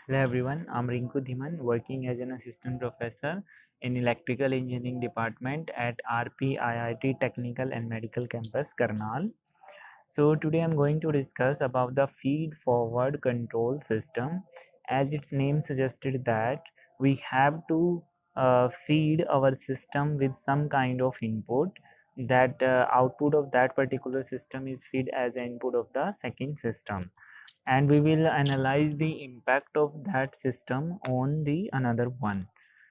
Hello everyone, I'm Rinku Dhiman, working as an assistant professor in electrical engineering department at RP IIT Technical and Medical Campus Karnal. So today I'm going to discuss about the feed forward control system. As its name suggested that we have to feed our system with some kind of input, that output of that particular system is feed as an input of the second system, and we will analyze the impact of that system on the another one.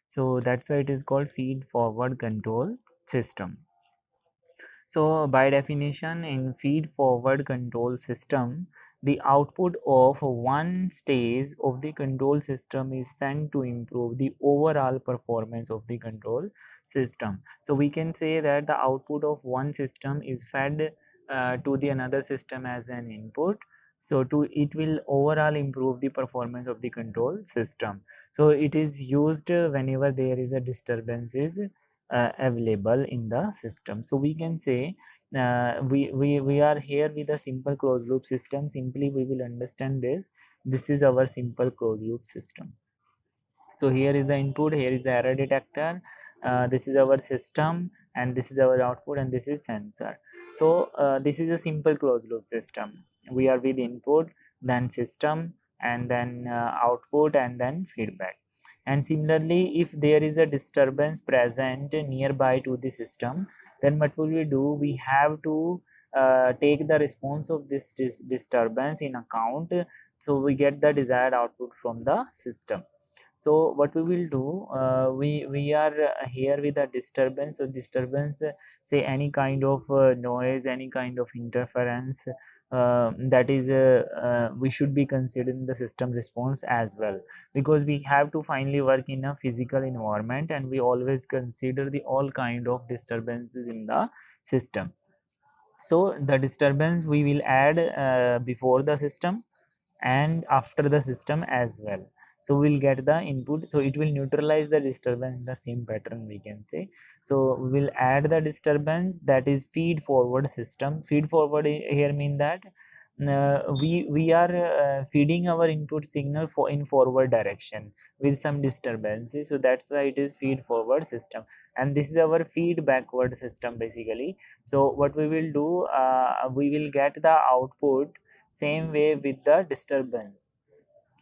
So that's why it is called feed forward control system. So by definition, in feed forward control system, the output of one stage of the control system is sent to improve the overall performance of the control system. So we can say that the output of one system is fed to the another system as an input. So to it will overall improve the performance of the control system. So it is used whenever there is a disturbances available in the system. So we can say we are here with a simple closed loop system. Simply we will understand this is our simple closed loop system. So here is the input, here is the error detector, this is our system, and this is our output, and this is sensor. So this is a simple closed loop system. We are with input, then system, and then output, and then feedback. And similarly, if there is a disturbance present nearby to the system, then what will we do? We have to take the response of this disturbance in account, so we get the desired output from the system. So what we will do, we are here with a disturbance. So disturbance, say any kind of noise, any kind of interference, that is we should be considering the system response as well, because we have to finally work in a physical environment, and we always consider the all kind of disturbances in the system. So the disturbance we will add before the system and after the system as well. So we'll get the input, so it will neutralize the disturbance in the same pattern, we can say. So we will add the disturbance, that is feed forward system. Feed forward here mean that we are feeding our input signal for in forward direction with some disturbances, so that's why it is feed forward system. And this is our feed backward system basically. So what we will do, we will get the output same way with the disturbance.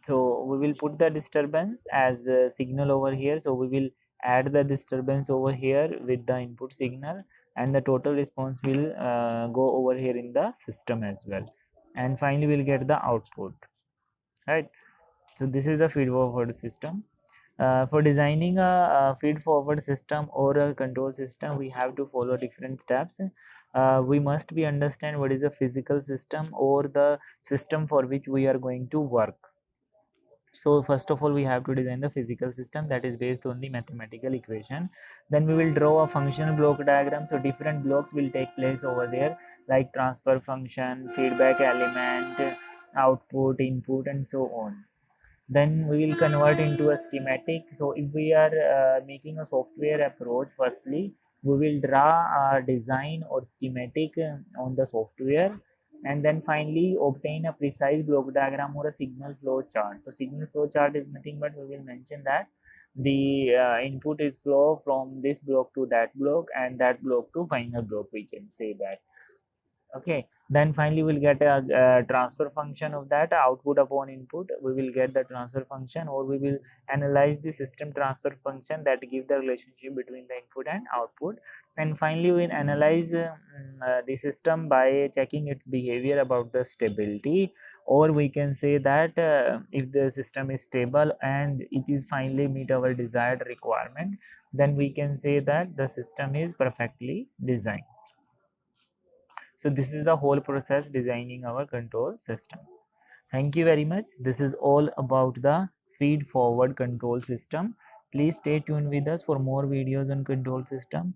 So we will put the disturbance as the signal over here, so we will add the disturbance over here with the input signal, and the total response will go over here in the system as well, and finally we'll get the output, right? So this is the feed forward system. For designing a feed forward system or a control system, we have to follow different steps. We must be understand what is a physical system or the system for which we are going to work. So first of all, we have to design the physical system, that is based on the mathematical equation. Then we will draw a functional block diagram. So different blocks will take place over there, like transfer function, feedback element, output, input, and so on. Then we will convert into a schematic. So if we are making a software approach, firstly we will draw a design or schematic on the software, and then finally obtain a precise block diagram or a signal flow chart. So signal flow chart is nothing but we will mention that the input is flow from this block to that block, and that block to final block, we can say that. Okay, then finally we'll get a transfer function of that output upon input. We will get the transfer function, or we will analyze the system transfer function that give the relationship between the input and output. And finally we'll analyze the system by checking its behavior about the stability, or we can say that if the system is stable and it is finally meet our desired requirement, then we can say that the system is perfectly designed. So this is the whole process designing our control system. Thank you very much. This is all about the feed forward control system. Please stay tuned with us for more videos on control system.